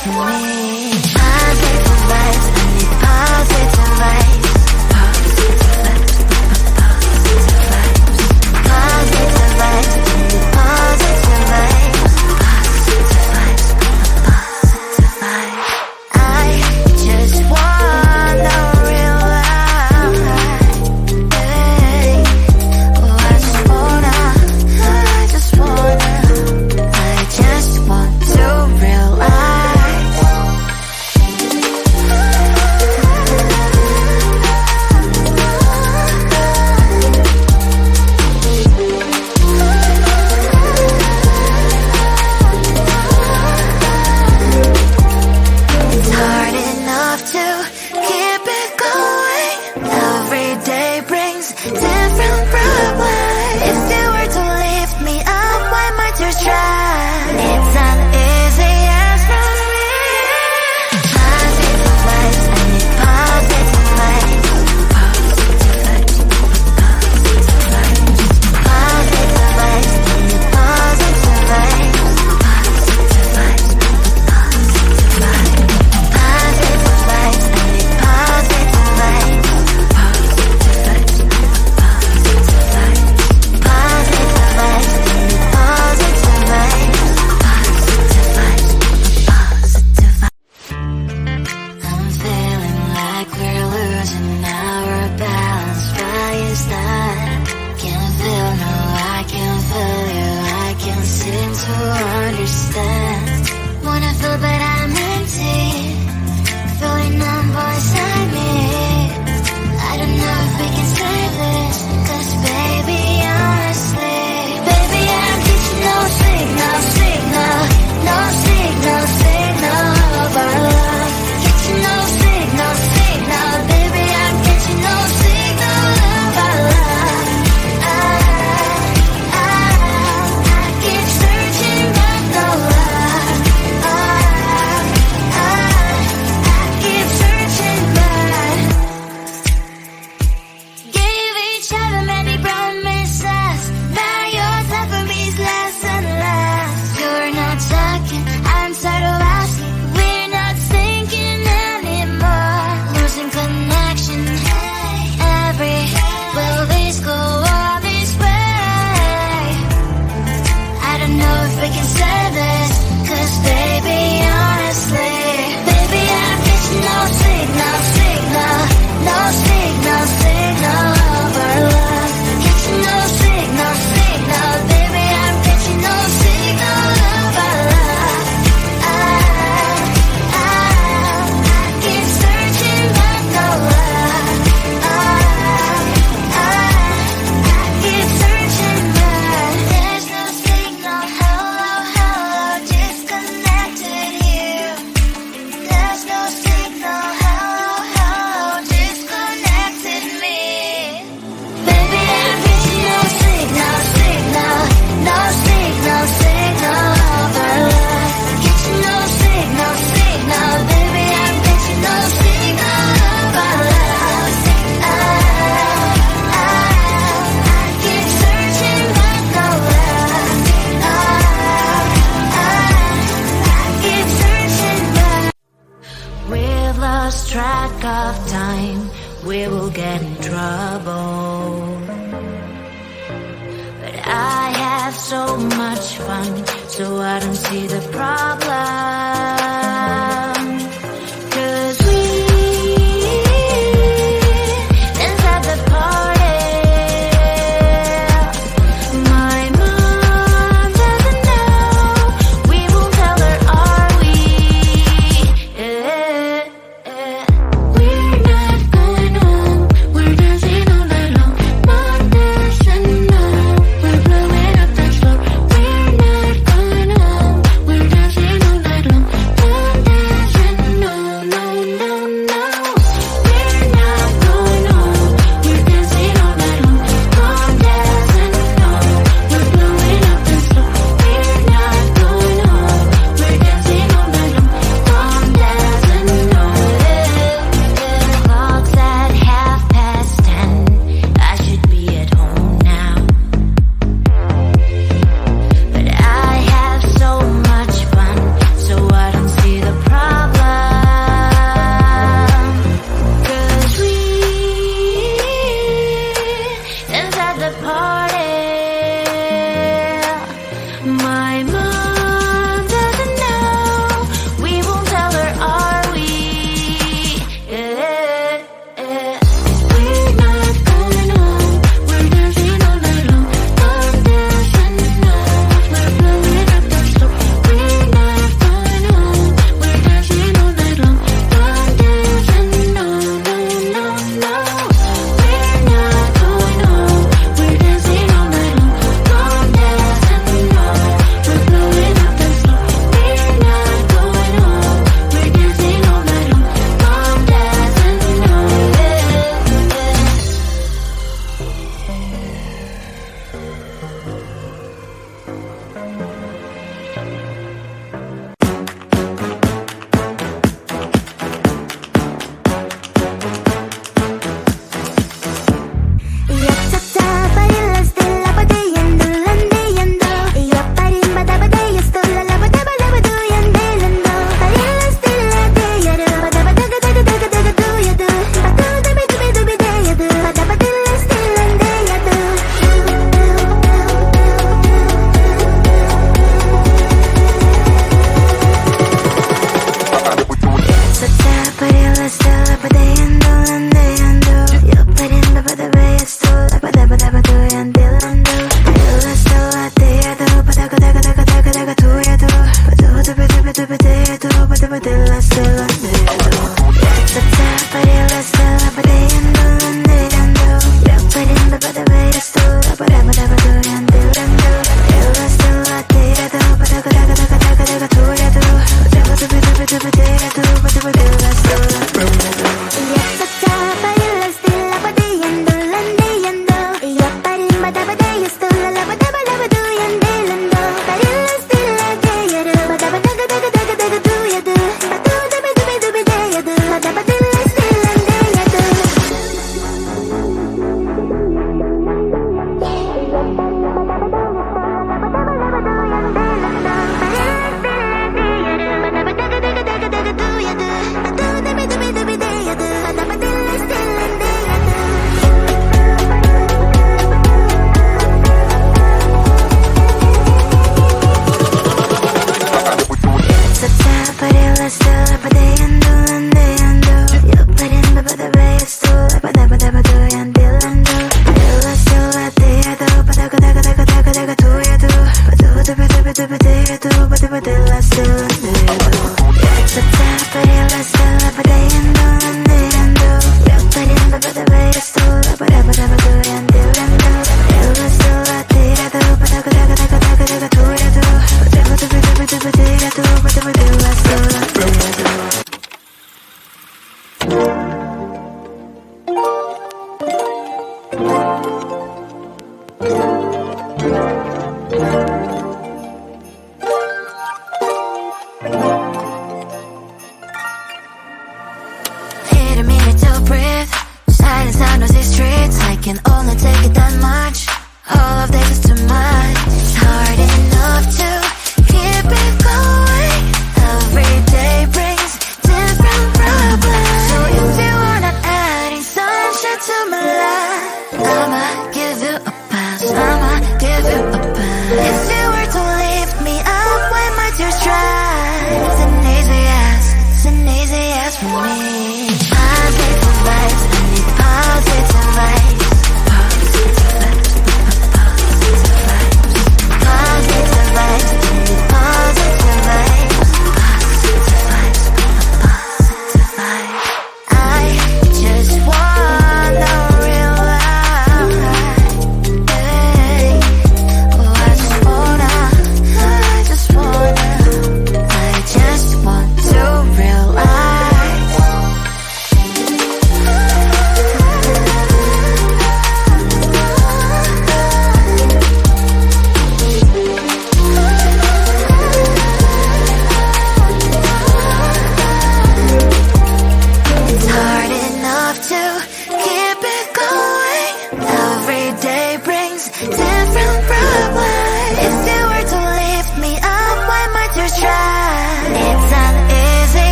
vibes from me. Positive vibes, I need positive vibes. Positive vibes, I need positive vibes. Positive vibes. I just want the real life. Hey. Oh, I just wanna to realize. It's hard enough to keep it going. Every day brings different problems. If you were to lift me up, why might you try? It's uneasy as from me. Positive vibes, I need positive vibes. Positive vibes, positive vibes, I need positive vibes. Positive vibes, positive vibes. Positive vibes, I need positive vibes. Positive vibes, positive vibes. Positive vibes, I need positive vibes. I'm feeling like we're losing our balance. Why is that? Can't feel, no, I can't feel you. I can't seem to understand. Wanna feel but I'm empty. Feeling numb inside me. I don't know if we can save this. Cause baby, honestly, baby, I'm getting no signal, signal. No signal, signal of our love. Getting no signal, signal. Baby, I'm getting no signal of our love. I keep searching but no luck. I keep searching but gave each other many promises. Now yours left for me's less and less. You're not talking, I'm tired of asking. We're not thinking anymore. Losing connection. Will this go all this way? I don't know if we can say this. Cause baby, honestly, baby, I'm getting no signal, signal. No signal, signal of our love. Getting no signal, signal. Baby, I'm getting no signal of our love. I keep searching but no luck. I keep searching but there's no signal. Hello, hello, disconnected you. There's no signal. Hello, hello, disconnected me. Baby, I'm getting no signal, signal. No signal, signal of our love. Getting no signal, signal. Baby, I'm getting no signal of our love. I keep searching but no luck. I keep searching but we've lost track of time. We will get in trouble. But I have so much fun, so I don't see the problem. Cause we dance at the party. My mom doesn't know. We won't tell her, are we? We're not going home. We're dancing all night long. Mondays and now we're blowing up the floor. We're not going home. We're dancing all night long.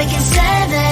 we can say that